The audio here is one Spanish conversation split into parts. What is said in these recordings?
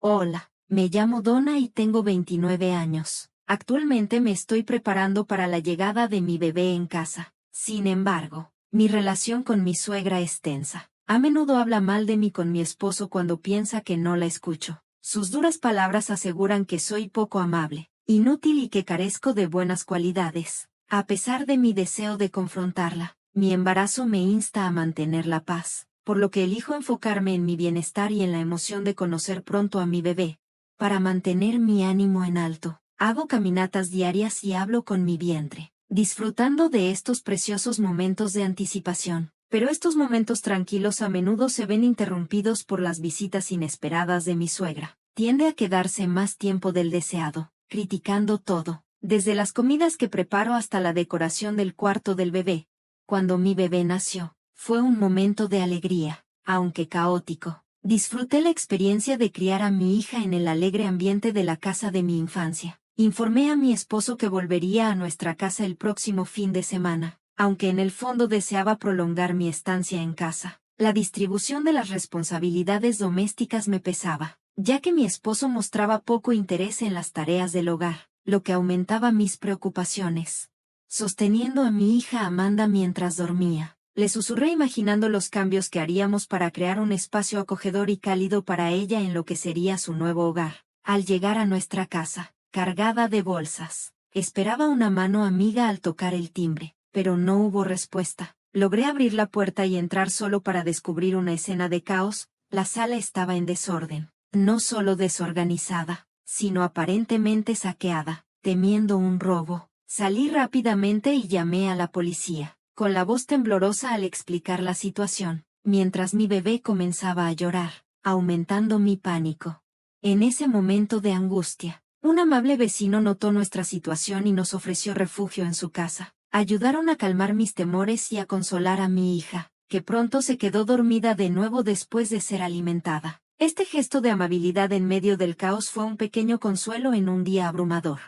Hola, me llamo Donna y tengo 29 años. Actualmente me estoy preparando para la llegada de mi bebé en casa. Sin embargo, mi relación con mi suegra es tensa. A menudo habla mal de mí con mi esposo cuando piensa que no la escucho. Sus duras palabras aseguran que soy poco amable, inútil y que carezco de buenas cualidades. A pesar de mi deseo de confrontarla, mi embarazo me insta a mantener la paz, por lo que elijo enfocarme en mi bienestar y en la emoción de conocer pronto a mi bebé. Para mantener mi ánimo en alto, hago caminatas diarias y hablo con mi vientre, disfrutando de estos preciosos momentos de anticipación. Pero estos momentos tranquilos a menudo se ven interrumpidos por las visitas inesperadas de mi suegra. Tiende a quedarse más tiempo del deseado, criticando todo, desde las comidas que preparo hasta la decoración del cuarto del bebé. Cuando mi bebé nació, fue un momento de alegría, aunque caótico. Disfruté la experiencia de criar a mi hija en el alegre ambiente de la casa de mi infancia. Informé a mi esposo que volvería a nuestra casa el próximo fin de semana, aunque en el fondo deseaba prolongar mi estancia en casa. La distribución de las responsabilidades domésticas me pesaba, ya que mi esposo mostraba poco interés en las tareas del hogar, lo que aumentaba mis preocupaciones. Sosteniendo a mi hija Amanda mientras dormía, le susurré imaginando los cambios que haríamos para crear un espacio acogedor y cálido para ella en lo que sería su nuevo hogar. Al llegar a nuestra casa, cargada de bolsas, esperaba una mano amiga al tocar el timbre, pero no hubo respuesta. Logré abrir la puerta y entrar solo para descubrir una escena de caos. La sala estaba en desorden, no solo desorganizada, sino aparentemente saqueada. Temiendo un robo, salí rápidamente y llamé a la policía, con la voz temblorosa al explicar la situación, mientras mi bebé comenzaba a llorar, aumentando mi pánico. En ese momento de angustia, un amable vecino notó nuestra situación y nos ofreció refugio en su casa. Ayudaron a calmar mis temores y a consolar a mi hija, que pronto se quedó dormida de nuevo después de ser alimentada. Este gesto de amabilidad en medio del caos fue un pequeño consuelo en un día abrumador.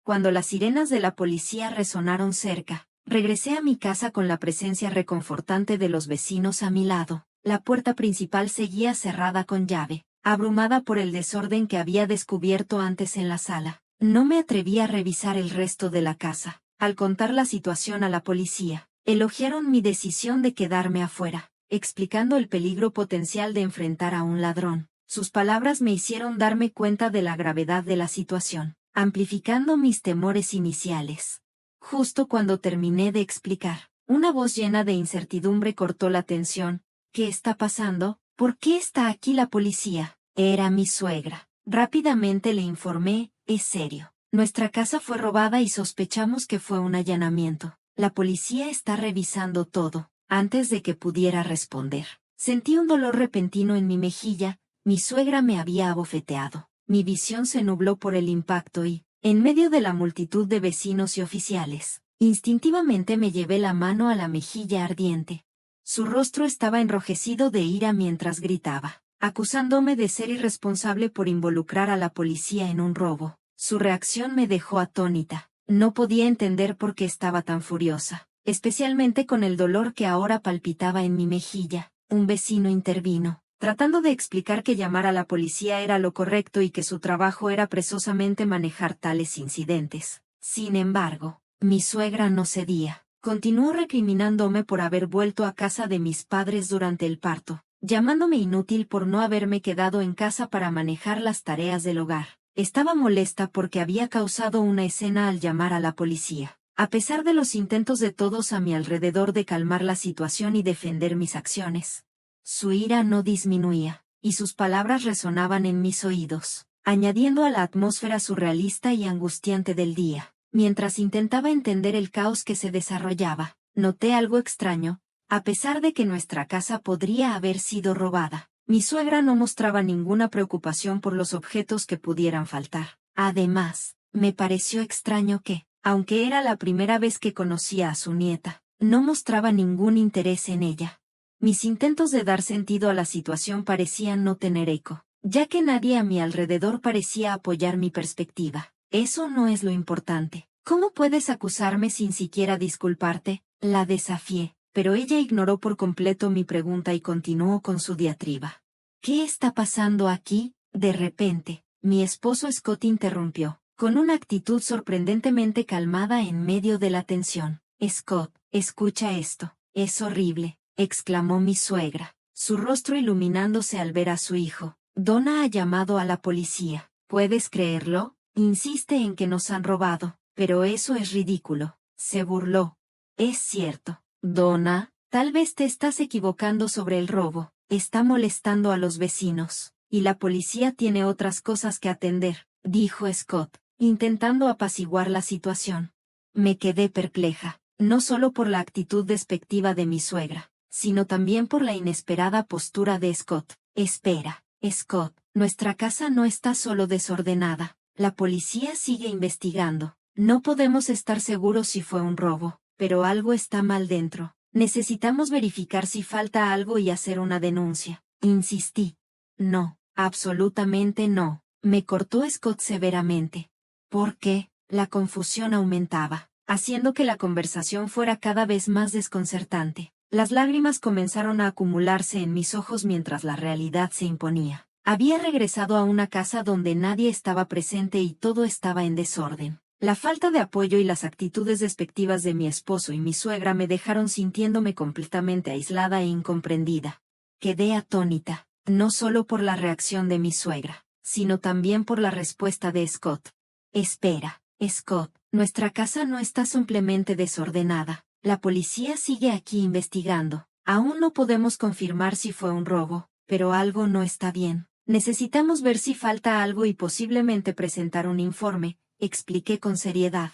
Cuando las sirenas de la policía resonaron cerca, regresé a mi casa con la presencia reconfortante de los vecinos a mi lado. La puerta principal seguía cerrada con llave, abrumada por el desorden que había descubierto antes en la sala. No me atreví a revisar el resto de la casa. Al contar la situación a la policía, elogiaron mi decisión de quedarme afuera, explicando el peligro potencial de enfrentar a un ladrón. Sus palabras me hicieron darme cuenta de la gravedad de la situación, amplificando mis temores iniciales. Justo cuando terminé de explicar, una voz llena de incertidumbre cortó la tensión. ¿Qué está pasando? ¿Por qué está aquí la policía? Era mi suegra. Rápidamente le informé, es serio. Nuestra casa fue robada y sospechamos que fue un allanamiento. La policía está revisando todo. Antes de que pudiera responder, sentí un dolor repentino en mi mejilla. Mi suegra me había abofeteado. Mi visión se nubló por el impacto y, en medio de la multitud de vecinos y oficiales, instintivamente me llevé la mano a la mejilla ardiente. Su rostro estaba enrojecido de ira mientras gritaba, acusándome de ser irresponsable por involucrar a la policía en un robo. Su reacción me dejó atónita. No podía entender por qué estaba tan furiosa, especialmente con el dolor que ahora palpitaba en mi mejilla. Un vecino intervino, tratando de explicar que llamar a la policía era lo correcto y que su trabajo era precisamente manejar tales incidentes. Sin embargo, mi suegra no cedía. Continuó recriminándome por haber vuelto a casa de mis padres durante el parto, llamándome inútil por no haberme quedado en casa para manejar las tareas del hogar. Estaba molesta porque había causado una escena al llamar a la policía. A pesar de los intentos de todos a mi alrededor de calmar la situación y defender mis acciones, su ira no disminuía, y sus palabras resonaban en mis oídos, añadiendo a la atmósfera surrealista y angustiante del día. Mientras intentaba entender el caos que se desarrollaba, noté algo extraño. A pesar de que nuestra casa podría haber sido robada, mi suegra no mostraba ninguna preocupación por los objetos que pudieran faltar. Además, me pareció extraño que, aunque era la primera vez que conocía a su nieta, no mostraba ningún interés en ella. Mis intentos de dar sentido a la situación parecían no tener eco, ya que nadie a mi alrededor parecía apoyar mi perspectiva. Eso no es lo importante. ¿Cómo puedes acusarme sin siquiera disculparte? La desafié, pero ella ignoró por completo mi pregunta y continuó con su diatriba. ¿Qué está pasando aquí? De repente, mi esposo Scott interrumpió, con una actitud sorprendentemente calmada en medio de la tensión. Scott, escucha esto. Es horrible, exclamó mi suegra, su rostro iluminándose al ver a su hijo. Donna ha llamado a la policía. ¿Puedes creerlo? Insiste en que nos han robado, pero eso es ridículo. Se burló. Es cierto. Donna, tal vez te estás equivocando sobre el robo. Está molestando a los vecinos, y la policía tiene otras cosas que atender, dijo Scott, intentando apaciguar la situación. Me quedé perpleja, no solo por la actitud despectiva de mi suegra, sino también por la inesperada postura de Scott. Espera, Scott, nuestra casa no está solo desordenada, la policía sigue investigando. No podemos estar seguros si fue un robo, pero algo está mal dentro. Necesitamos verificar si falta algo y hacer una denuncia. Insistí. No, absolutamente no, me cortó Scott severamente. ¿Por qué? La confusión aumentaba, haciendo que la conversación fuera cada vez más desconcertante. Las lágrimas comenzaron a acumularse en mis ojos mientras la realidad se imponía. Había regresado a una casa donde nadie estaba presente y todo estaba en desorden. La falta de apoyo y las actitudes despectivas de mi esposo y mi suegra me dejaron sintiéndome completamente aislada e incomprendida. Quedé atónita, no solo por la reacción de mi suegra, sino también por la respuesta de Scott. Espera, Scott, nuestra casa no está simplemente desordenada. La policía sigue aquí investigando. Aún no podemos confirmar si fue un robo, pero algo no está bien. Necesitamos ver si falta algo y posiblemente presentar un informe, expliqué con seriedad.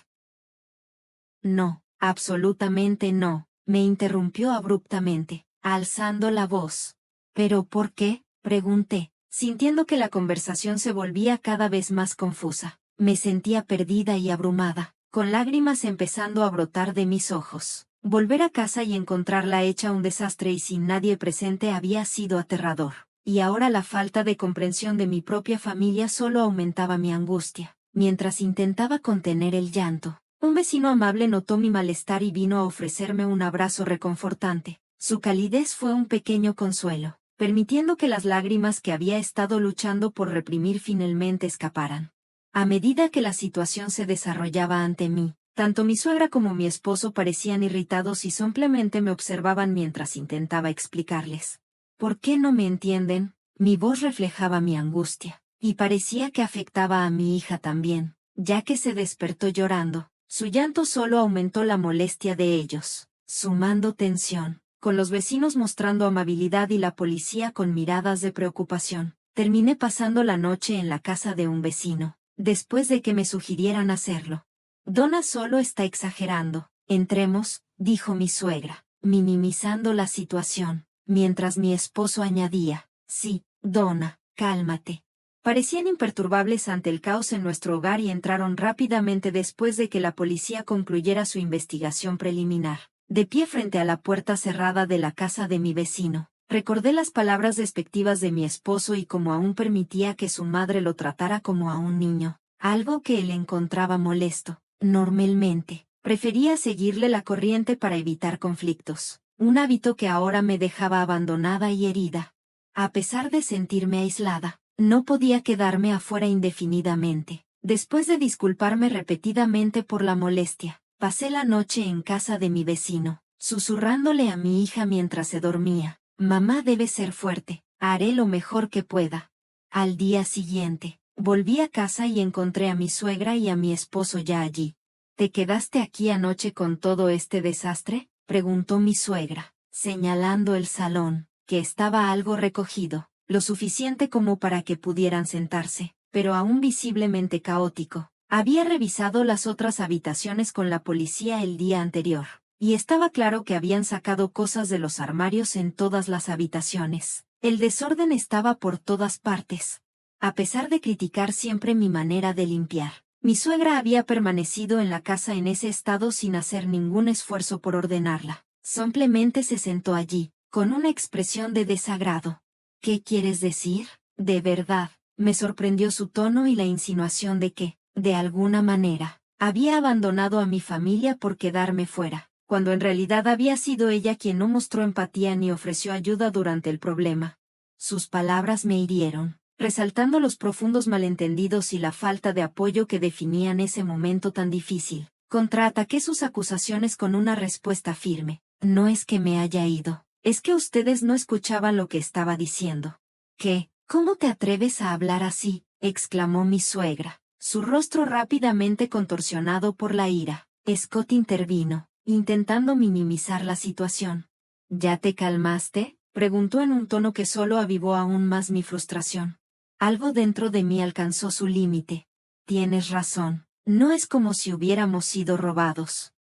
No, absolutamente no, me interrumpió abruptamente, alzando la voz. ¿Pero por qué?, pregunté, sintiendo que la conversación se volvía cada vez más confusa. Me sentía perdida y abrumada, con lágrimas empezando a brotar de mis ojos. Volver a casa y encontrarla hecha un desastre y sin nadie presente había sido aterrador, y ahora la falta de comprensión de mi propia familia solo aumentaba mi angustia. Mientras intentaba contener el llanto, un vecino amable notó mi malestar y vino a ofrecerme un abrazo reconfortante. Su calidez fue un pequeño consuelo, permitiendo que las lágrimas que había estado luchando por reprimir finalmente escaparan. A medida que la situación se desarrollaba ante mí, tanto mi suegra como mi esposo parecían irritados y simplemente me observaban mientras intentaba explicarles. ¿Por qué no me entienden? Mi voz reflejaba mi angustia, y parecía que afectaba a mi hija también, ya que se despertó llorando. Su llanto solo aumentó la molestia de ellos, sumando tensión, con los vecinos mostrando amabilidad y la policía con miradas de preocupación. Terminé pasando la noche en la casa de un vecino, después de que me sugirieran hacerlo. Donna solo está exagerando. Entremos, dijo mi suegra, minimizando la situación, mientras mi esposo añadía, sí, Donna, cálmate. Parecían imperturbables ante el caos en nuestro hogar y entraron rápidamente después de que la policía concluyera su investigación preliminar. De pie frente a la puerta cerrada de la casa de mi vecino, recordé las palabras despectivas de mi esposo y cómo aún permitía que su madre lo tratara como a un niño, algo que él encontraba molesto. Normalmente, prefería seguirle la corriente para evitar conflictos, un hábito que ahora me dejaba abandonada y herida. A pesar de sentirme aislada, no podía quedarme afuera indefinidamente. Después de disculparme repetidamente por la molestia, pasé la noche en casa de mi vecino, susurrándole a mi hija mientras se dormía. Mamá debe ser fuerte, haré lo mejor que pueda. Al día siguiente, volví a casa y encontré a mi suegra y a mi esposo ya allí. ¿Te quedaste aquí anoche con todo este desastre?, preguntó mi suegra, señalando el salón, que estaba algo recogido, lo suficiente como para que pudieran sentarse, pero aún visiblemente caótico. Había revisado las otras habitaciones con la policía el día anterior, y estaba claro que habían sacado cosas de los armarios en todas las habitaciones. El desorden estaba por todas partes. A pesar de criticar siempre mi manera de limpiar, mi suegra había permanecido en la casa en ese estado sin hacer ningún esfuerzo por ordenarla. Simplemente se sentó allí, con una expresión de desagrado. ¿Qué quieres decir? De verdad, me sorprendió su tono y la insinuación de que, de alguna manera, había abandonado a mi familia por quedarme fuera, cuando en realidad había sido ella quien no mostró empatía ni ofreció ayuda durante el problema. Sus palabras me hirieron, resaltando los profundos malentendidos y la falta de apoyo que definían ese momento tan difícil. Contraataqué sus acusaciones con una respuesta firme. No es que me haya ido, es que ustedes no escuchaban lo que estaba diciendo. ¿Qué? ¿Cómo te atreves a hablar así?, exclamó mi suegra, su rostro rápidamente contorsionado por la ira. Scott intervino, intentando minimizar la situación. ¿Ya te calmaste?, preguntó en un tono que solo avivó aún más mi frustración. Algo dentro de mí alcanzó su límite. Tienes razón, no es como si hubiéramos sido robados,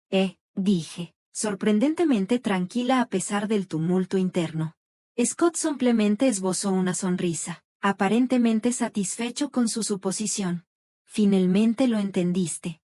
dije, sorprendentemente tranquila a pesar del tumulto interno. Scott simplemente esbozó una sonrisa, aparentemente satisfecho con su suposición. Finalmente lo entendiste.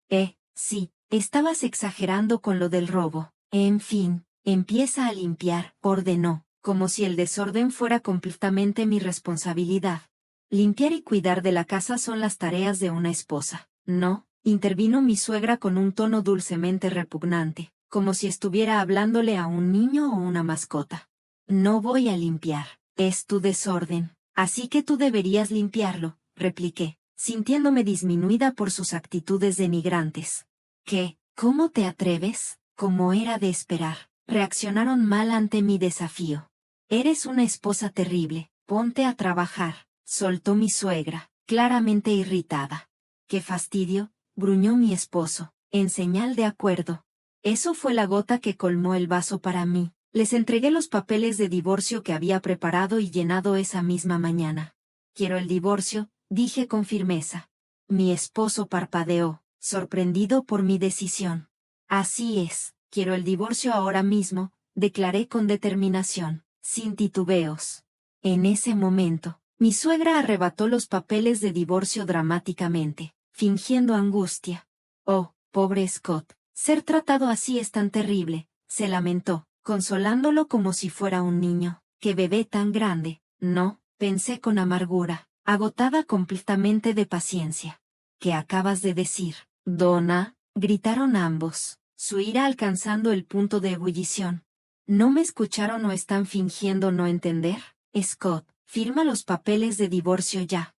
Sí, estabas exagerando con lo del robo. En fin, empieza a limpiar, ordenó, como si el desorden fuera completamente mi responsabilidad. Limpiar y cuidar de la casa son las tareas de una esposa. No, intervino mi suegra con un tono dulcemente repugnante, como si estuviera hablándole a un niño o una mascota. No voy a limpiar, es tu desorden, así que tú deberías limpiarlo, repliqué, sintiéndome disminuida por sus actitudes denigrantes. ¿Qué? ¿Cómo te atreves? Como era de esperar, reaccionaron mal ante mi desafío. Eres una esposa terrible, ponte a trabajar, soltó mi suegra, claramente irritada. ¡Qué fastidio!, gruñó mi esposo, en señal de acuerdo. Eso fue la gota que colmó el vaso para mí. Les entregué los papeles de divorcio que había preparado y llenado esa misma mañana. Quiero el divorcio, dije con firmeza. Mi esposo parpadeó, sorprendido por mi decisión. Así es, quiero el divorcio ahora mismo, declaré con determinación, sin titubeos. En ese momento, mi suegra arrebató los papeles de divorcio dramáticamente, fingiendo angustia. Oh, pobre Scott, ser tratado así es tan terrible, se lamentó, consolándolo como si fuera un niño. ¡Qué bebé tan grande! No, pensé con amargura, agotada completamente de paciencia. ¿Qué acabas de decir, Donna?, gritaron ambos, su ira alcanzando el punto de ebullición. ¿No me escucharon o están fingiendo no entender? Scott, firma los papeles de divorcio ya.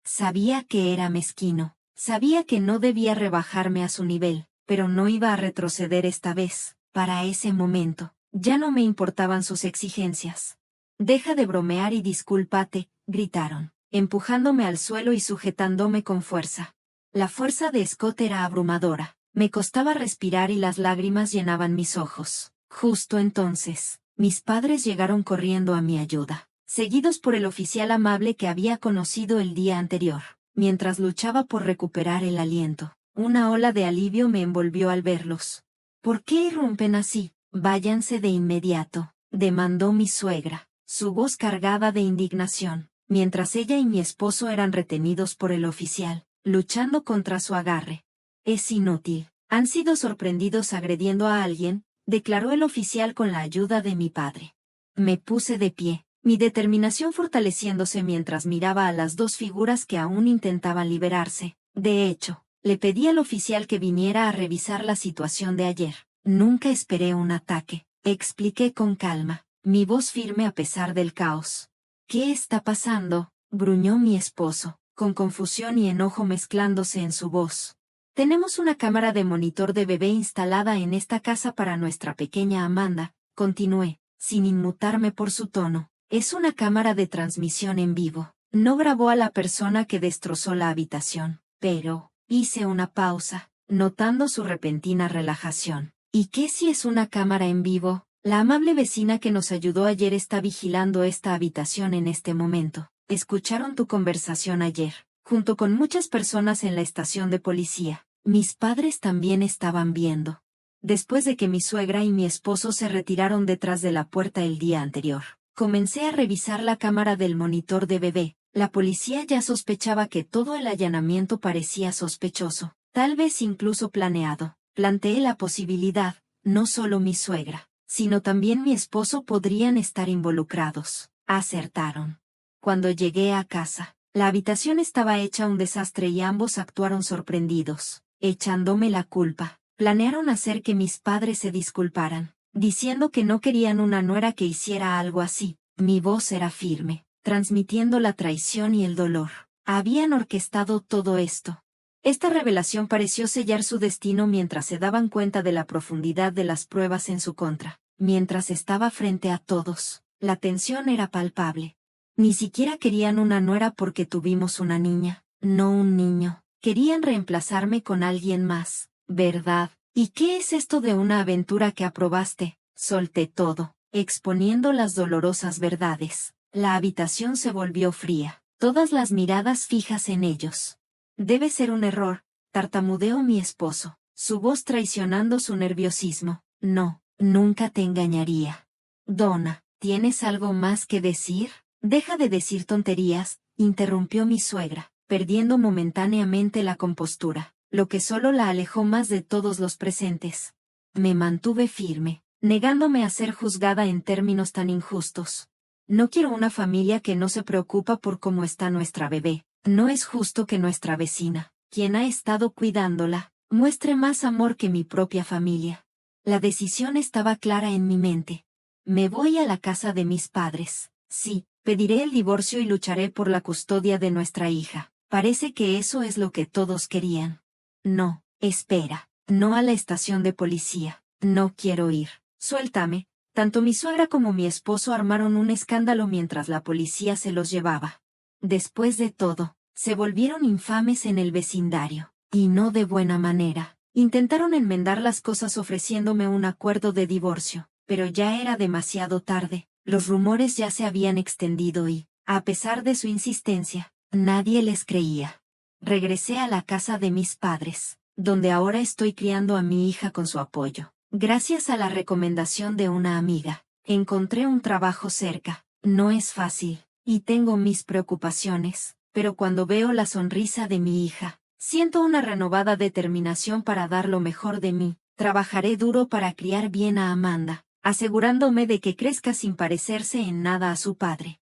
Sabía que era mezquino, sabía que no debía rebajarme a su nivel, pero no iba a retroceder esta vez. Para ese momento, ya no me importaban sus exigencias. Deja de bromear y discúlpate, gritaron, empujándome al suelo y sujetándome con fuerza. La fuerza de Scott era abrumadora, me costaba respirar y las lágrimas llenaban mis ojos. Justo entonces, mis padres llegaron corriendo a mi ayuda, seguidos por el oficial amable que había conocido el día anterior. Mientras luchaba por recuperar el aliento, una ola de alivio me envolvió al verlos. ¿Por qué irrumpen así? Váyanse de inmediato, demandó mi suegra, su voz cargada de indignación, mientras ella y mi esposo eran retenidos por el oficial, luchando contra su agarre. Es inútil, han sido sorprendidos agrediendo a alguien, declaró el oficial con la ayuda de mi padre. Me puse de pie, mi determinación fortaleciéndose mientras miraba a las dos figuras que aún intentaban liberarse. De hecho, le pedí al oficial que viniera a revisar la situación de ayer. Nunca esperé un ataque, expliqué con calma, mi voz firme a pesar del caos. ¿Qué está pasando?, gruñó mi esposo, con confusión y enojo mezclándose en su voz. Tenemos una cámara de monitor de bebé instalada en esta casa para nuestra pequeña Amanda, continué, sin inmutarme por su tono. Es una cámara de transmisión en vivo. No grabó a la persona que destrozó la habitación, pero, hice una pausa, notando su repentina relajación. ¿Y qué si es una cámara en vivo? La amable vecina que nos ayudó ayer está vigilando esta habitación en este momento. Escucharon tu conversación ayer, junto con muchas personas en la estación de policía. Mis padres también estaban viendo. Después de que mi suegra y mi esposo se retiraron detrás de la puerta el día anterior, comencé a revisar la cámara del monitor de bebé. La policía ya sospechaba que todo el allanamiento parecía sospechoso, tal vez incluso planeado. Planteé la posibilidad, no solo mi suegra, sino también mi esposo podrían estar involucrados. Acertaron. Cuando llegué a casa, la habitación estaba hecha un desastre y ambos actuaron sorprendidos, echándome la culpa. Planearon hacer que mis padres se disculparan, diciendo que no querían una nuera que hiciera algo así. Mi voz era firme, transmitiendo la traición y el dolor. Habían orquestado todo esto. Esta revelación pareció sellar su destino mientras se daban cuenta de la profundidad de las pruebas en su contra. Mientras estaba frente a todos, la tensión era palpable. Ni siquiera querían una nuera porque tuvimos una niña, no un niño. Querían reemplazarme con alguien más, ¿verdad? ¿Y qué es esto de una aventura que aprobaste? Solté todo, exponiendo las dolorosas verdades. La habitación se volvió fría, todas las miradas fijas en ellos. Debe ser un error, tartamudeó mi esposo, su voz traicionando su nerviosismo. No, nunca te engañaría. Donna, ¿tienes algo más que decir? Deja de decir tonterías, interrumpió mi suegra, perdiendo momentáneamente la compostura, lo que solo la alejó más de todos los presentes. Me mantuve firme, negándome a ser juzgada en términos tan injustos. No quiero una familia que no se preocupa por cómo está nuestra bebé. No es justo que nuestra vecina, quien ha estado cuidándola, muestre más amor que mi propia familia. La decisión estaba clara en mi mente. Me voy a la casa de mis padres. Sí, pediré el divorcio y lucharé por la custodia de nuestra hija. Parece que eso es lo que todos querían. No, espera, no a la estación de policía. No quiero ir. Suéltame. Tanto mi suegra como mi esposo armaron un escándalo mientras la policía se los llevaba. Después de todo, se volvieron infames en el vecindario, y no de buena manera. Intentaron enmendar las cosas ofreciéndome un acuerdo de divorcio, pero ya era demasiado tarde. Los rumores ya se habían extendido y, a pesar de su insistencia, nadie les creía. Regresé a la casa de mis padres, donde ahora estoy criando a mi hija con su apoyo. Gracias a la recomendación de una amiga, encontré un trabajo cerca. No es fácil, y tengo mis preocupaciones, pero cuando veo la sonrisa de mi hija, siento una renovada determinación para dar lo mejor de mí. Trabajaré duro para criar bien a Amanda, asegurándome de que crezca sin parecerse en nada a su padre.